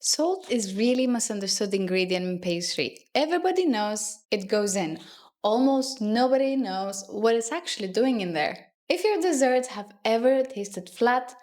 Salt is really misunderstood ingredient in pastry. Everybody knows it goes in. Almost nobody knows what it's actually doing in there. If your desserts have ever tasted flat,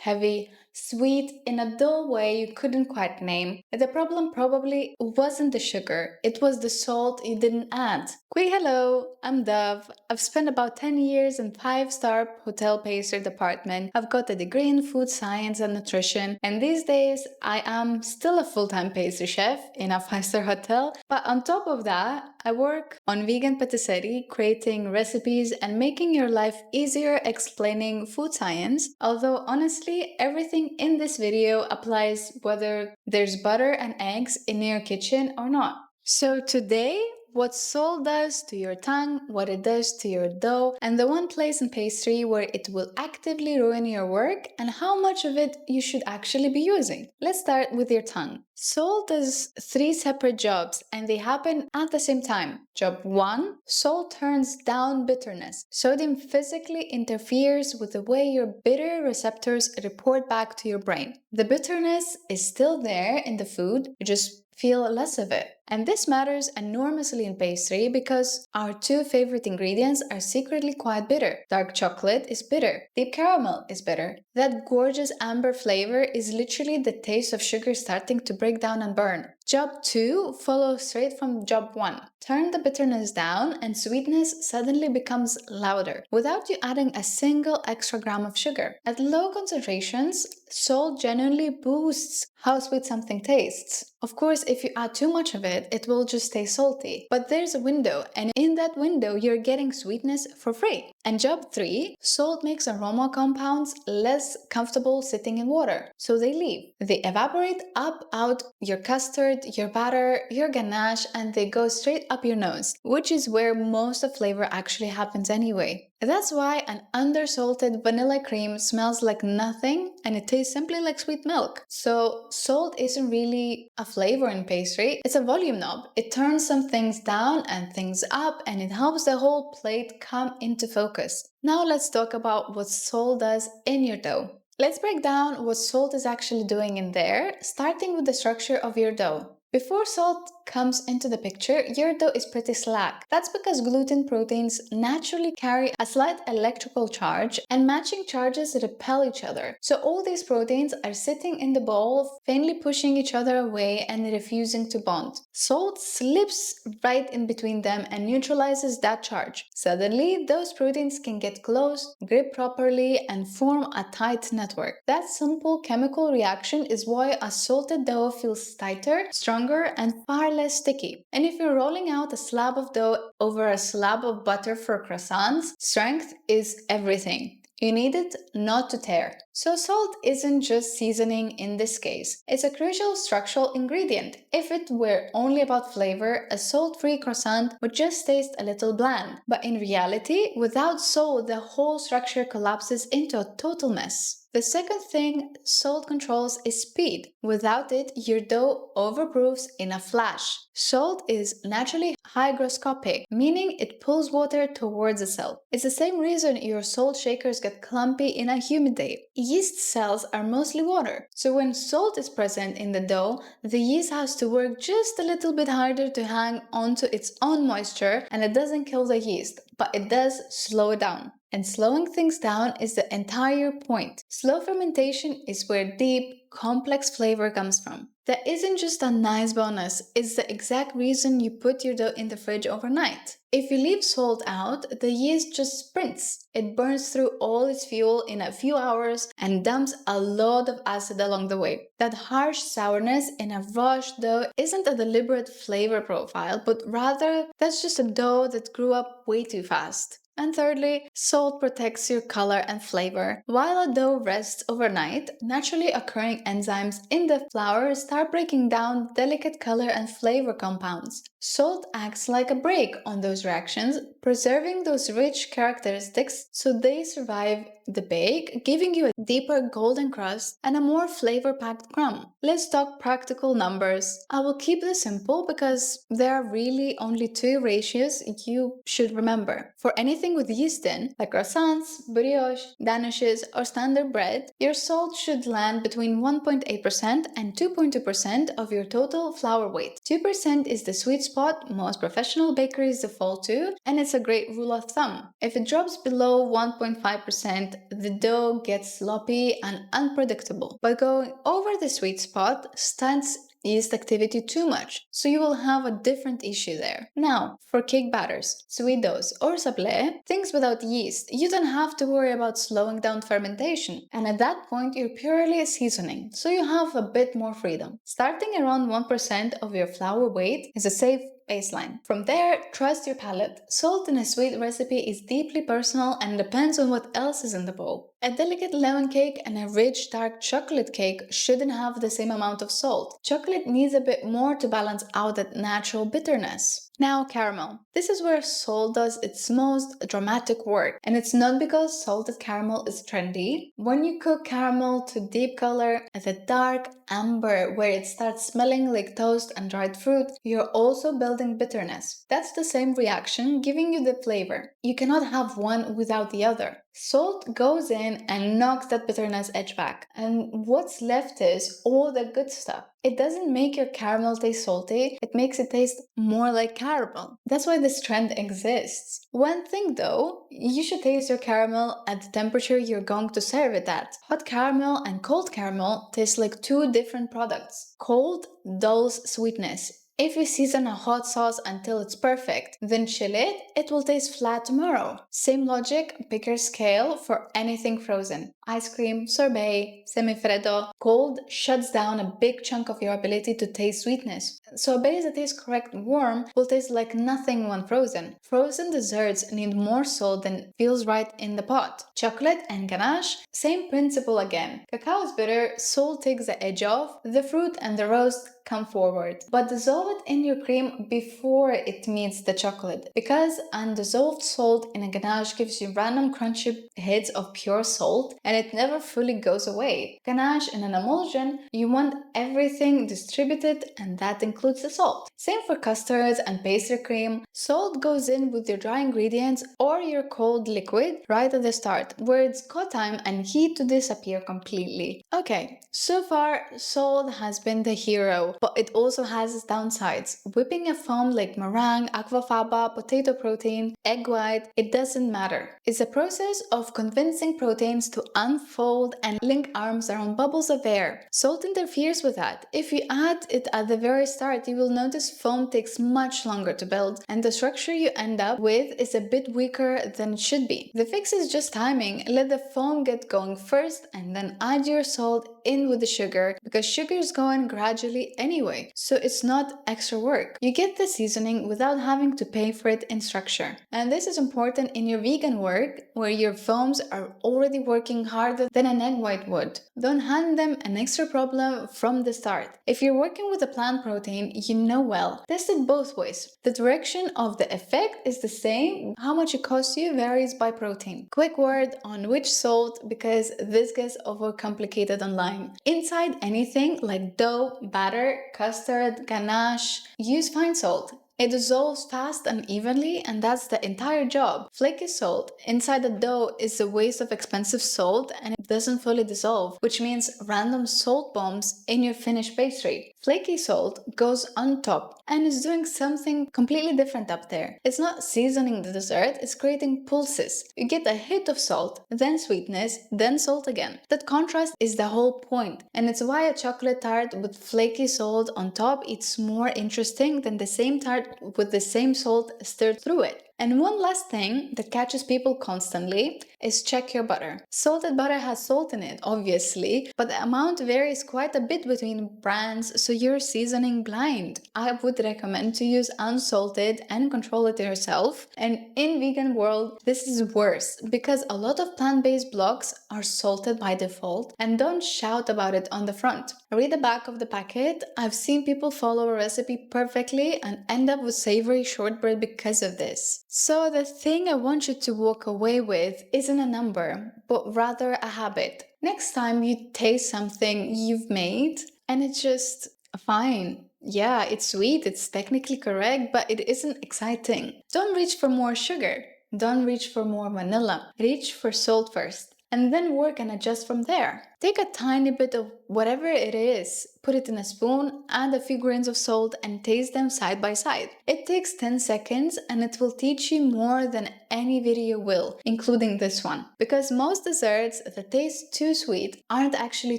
heavy, sweet, in a dull way you couldn't quite name, the problem probably wasn't the sugar, it was the salt you didn't add. Quick hello, I'm Dove. I've spent about 10 years in 5-star hotel pastry department. I've got a degree in food science and nutrition, and these days I am still a full-time pastry chef in a 5-star hotel. But on top of that, I work on vegan patisserie, creating recipes and making your life easier explaining food science. Although honestly, everything in this video applies whether there's butter and eggs in your kitchen or not. So today, what salt does to your tongue, what it does to your dough, and the one place in pastry where it will actively ruin your work and how much of it you should actually be using. Let's start with your tongue. Salt does 3 separate jobs and they happen at the same time. Job 1, salt turns down bitterness. Sodium physically interferes with the way your bitter receptors report back to your brain. The bitterness is still there in the food, you just feel less of it. And this matters enormously in pastry because our 2 favorite ingredients are secretly quite bitter. Dark chocolate is bitter. Deep caramel is bitter. That gorgeous amber flavor is literally the taste of sugar starting to break down and burn. Job 2 follows straight from job 1. Turn the bitterness down and sweetness suddenly becomes louder without you adding a single extra gram of sugar. At low concentrations, salt genuinely boosts how sweet something tastes. Of course, if you add too much of it, it will just stay salty. But there's a window, and in that window, you're getting sweetness for free. And job 3, salt makes aroma compounds less comfortable sitting in water, so they leave. They evaporate up out your custard, your batter, your ganache, and they go straight up your nose, which is where most of flavor actually happens anyway. That's why an undersalted vanilla cream smells like nothing and it tastes simply like sweet milk. So salt isn't really a flavor in pastry, it's a volume knob. It turns some things down and things up and it helps the whole plate come into focus. Now let's talk about what salt does in your dough. Let's break down what salt is actually doing in there, starting with the structure of your dough. Before salt comes into the picture, your dough is pretty slack. That's because gluten proteins naturally carry a slight electrical charge and matching charges repel each other. So all these proteins are sitting in the bowl, faintly pushing each other away and refusing to bond. Salt slips right in between them and neutralizes that charge. Suddenly, those proteins can get close, grip properly, and form a tight network. That simple chemical reaction is why a salted dough feels tighter, stronger, and far less sticky. And if you're rolling out a slab of dough over a slab of butter for croissants, strength is everything. You need it not to tear. So salt isn't just seasoning in this case. It's a crucial structural ingredient. If it were only about flavor, a salt-free croissant would just taste a little bland. But in reality, without salt, the whole structure collapses into a total mess. The second thing salt controls is speed. Without it, your dough overproofs in a flash. Salt is naturally hygroscopic, meaning it pulls water towards itself. It's the same reason your salt shakers get clumpy in a humid day. Yeast cells are mostly water, so when salt is present in the dough, the yeast has to work just a little bit harder to hang onto its own moisture, and it doesn't kill the yeast, but it does slow it down. And slowing things down is the entire point. Slow fermentation is where deep, complex flavor comes from. That isn't just a nice bonus, it's the exact reason you put your dough in the fridge overnight. If you leave salt out, the yeast just sprints. It burns through all its fuel in a few hours and dumps a lot of acid along the way. That harsh sourness in a washed dough isn't a deliberate flavor profile, but rather that's just a dough that grew up way too fast. And thirdly, salt protects your color and flavor. While a dough rests overnight, naturally occurring enzymes in the flour start breaking down delicate color and flavor compounds. Salt acts like a brake on those reactions, preserving those rich characteristics so they survive the bake, giving you a deeper golden crust and a more flavor-packed crumb. Let's talk practical numbers. I will keep this simple because there are really only two ratios you should remember. For anything with yeast in, like croissants, brioche, ganaches, or standard bread, your salt should land between 1.8% and 2.2% of your total flour weight. 2% is the sweet spot most professional bakeries default to, and it's a great rule of thumb. If it drops below 1.5%, the dough gets sloppy and unpredictable. But going over the sweet spot stunts yeast activity too much, so you will have a different issue there. Now, for cake batters, sweet doughs, or sablé, things without yeast, you don't have to worry about slowing down fermentation, and at that point you're purely seasoning, so you have a bit more freedom. Starting around 1% of your flour weight is a safe baseline. From there, trust your palate. Salt in a sweet recipe is deeply personal and depends on what else is in the bowl. A delicate lemon cake and a rich dark chocolate cake shouldn't have the same amount of salt. Chocolate needs a bit more to balance out that natural bitterness. Now, caramel. This is where salt does its most dramatic work, and it's not because salted caramel is trendy. When you cook caramel to deep color at a dark amber where it starts smelling like toast and dried fruit, you're also building bitterness. That's the same reaction giving you the flavor. You cannot have one without the other. Salt goes in and knocks that bitterness edge back, and what's left is all the good stuff. It doesn't make your caramel taste salty, it makes it taste more like caramel. That's why this trend exists. One thing though, you should taste your caramel at the temperature you're going to serve it at. Hot caramel and cold caramel taste like two different products. Cold dulls sweetness. If you season a hot sauce until it's perfect, then chill it, it will taste flat tomorrow. Same logic, bigger scale for anything frozen. Ice cream, sorbet, semifreddo. Cold shuts down a big chunk of your ability to taste sweetness. Sorbets that taste correct warm will taste like nothing when frozen. Frozen desserts need more salt than feels right in the pot. Chocolate and ganache, same principle again. Cacao is bitter, salt takes the edge off, the fruit and the roast come forward. But dissolve it in your cream before it meets the chocolate, because undissolved salt in a ganache gives you random crunchy hits of pure salt and it never fully goes away. Ganache in an emulsion, you want everything distributed and that includes the salt. Same for custards and pastry cream. Salt goes in with your dry ingredients or your cold liquid right at the start, where it's got time and heat to disappear completely. Okay, so far salt has been the hero, but it also has its downsides. Whipping a foam like meringue, aquafaba, potato protein, egg white, it doesn't matter. It's a process of convincing proteins to unfold and link arms around bubbles of air. Salt interferes with that. If you add it at the very start, you will notice foam takes much longer to build, and the structure you end up with is a bit weaker than it should be. The fix is just timing. Let the foam get going first and then add your salt in with the sugar, because sugar is going gradually anyway, so it's not extra work. You get the seasoning without having to pay for it in structure. And this is important in your vegan work, where your foams are already working harder than an egg white would. Don't hand them an extra problem from the start. If you're working with a plant protein, you know well. Test it both ways. The direction of the effect is the same, how much it costs you varies by protein. Quick word on which salt, because this gets overcomplicated online. Inside anything like dough, batter, custard, ganache, use fine salt. It dissolves fast and evenly, and that's the entire job. Flaky salt inside the dough is a waste of expensive salt and it doesn't fully dissolve, which means random salt bombs in your finished pastry. Flaky salt goes on top and is doing something completely different up there. It's not seasoning the dessert, it's creating pulses. You get a hit of salt, then sweetness, then salt again. That contrast is the whole point, and it's why a chocolate tart with flaky salt on top is more interesting than the same tart with the same salt stirred through it. And one last thing that catches people constantly is check your butter. Salted butter has salt in it, obviously, but the amount varies quite a bit between brands, so you're seasoning blind. I would recommend to use unsalted and control it yourself. And in vegan world, this is worse because a lot of plant-based blogs are salted by default and don't shout about it on the front. Read the back of the packet. I've seen people follow a recipe perfectly and end up with savory shortbread because of this. So the thing I want you to walk away with isn't a number, but rather a habit. Next time you taste something you've made and it's just fine. Yeah, it's sweet, it's technically correct, but it isn't exciting. Don't reach for more sugar. Don't reach for more vanilla. Reach for salt first, and then work and adjust from there. Take a tiny bit of whatever it is, put it in a spoon, add a few grains of salt, and taste them side by side. It takes 10 seconds and it will teach you more than any video will, including this one. Because most desserts that taste too sweet aren't actually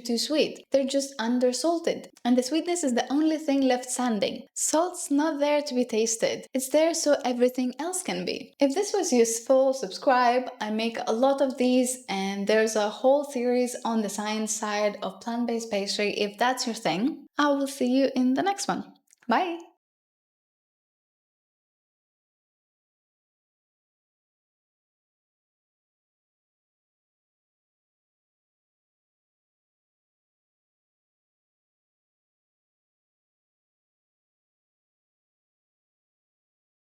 too sweet, they're just undersalted. And the sweetness is the only thing left standing. Salt's not there to be tasted, it's there so everything else can be. If this was useful, subscribe. I make a lot of these, and there's a whole series on the science side of plant-based pastry. If that's your thing, I will see you in the next one. Bye!